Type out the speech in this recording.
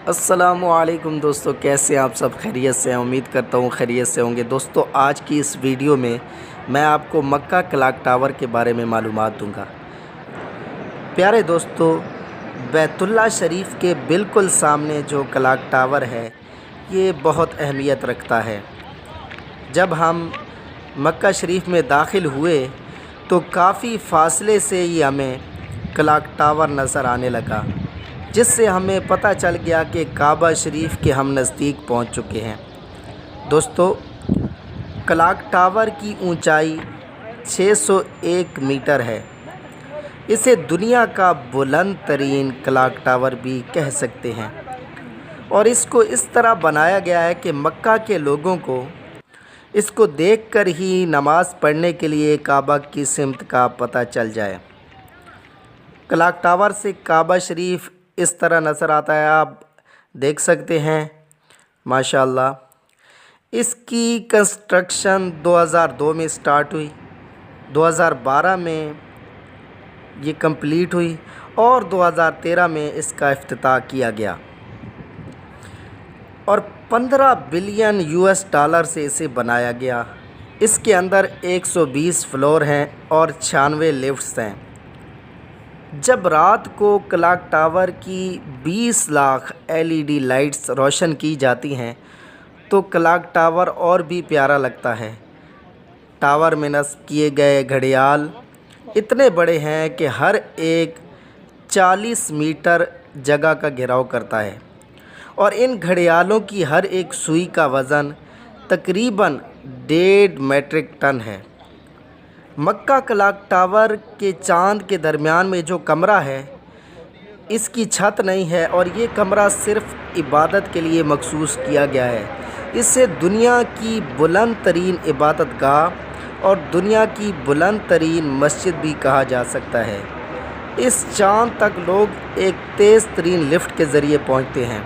अस्सलामुअलैकुम दोस्तों, कैसे हैं आप सब? खैरियत से हैं? उम्मीद करता हूँ खैरियत से होंगे। दोस्तों, आज की इस वीडियो में मैं आपको मक्का क्लॉक टावर के बारे में मालूमात दूंगा। प्यारे दोस्तों, बैतुल्लाह शरीफ के बिल्कुल सामने जो क्लॉक टावर है ये बहुत अहमियत रखता है। जब हम मक्का शरीफ में दाखिल हुए तो काफ़ी फासले से ही हमें क्लॉक टावर नज़र आने लगा, जिससे हमें पता चल गया कि काबा शरीफ के हम नज़दीक पहुंच चुके हैं। दोस्तों, क्लॉक टावर की ऊंचाई 601 मीटर है। इसे दुनिया का बुलंद तरीन क्लॉक टावर भी कह सकते हैं, और इसको इस तरह बनाया गया है कि मक्का के लोगों को इसको देखकर ही नमाज़ पढ़ने के लिए काबा की सिमत का पता चल जाए। क्लॉक टावर से काबा शरीफ इस तरह नज़र आता है, आप देख सकते हैं माशाअल्लाह। इसकी कंस्ट्रक्शन 2002 में स्टार्ट हुई, 2012 में ये कंप्लीट हुई और 2013 में इसका इफ्तिताह किया गया, और 15 बिलियन US डॉलर से इसे बनाया गया। इसके अंदर 120 फ्लोर हैं और 96 लिफ्ट्स हैं। जब रात को क्लॉक टावर की 20 लाख LED लाइट्स रोशन की जाती हैं तो क्लॉक टावर और भी प्यारा लगता है। टावर में नस्ब किए गए घड़ियाल इतने बड़े हैं कि हर एक 40 मीटर जगह का घेराव करता है, और इन घड़ियालों की हर एक सुई का वज़न तकरीबन 1.5 मीट्रिक टन है। मक्का क्लॉक टावर के चांद के दरमियान में जो कमरा है, इसकी छत नहीं है, और ये कमरा सिर्फ़ इबादत के लिए मखसूस किया गया है। इसे दुनिया की बुलंद तरीन इबादत गाह और दुनिया की बुलंद तरीन मस्जिद भी कहा जा सकता है। इस चांद तक लोग एक तेज़ तरीन लिफ्ट के ज़रिए पहुँचते हैं।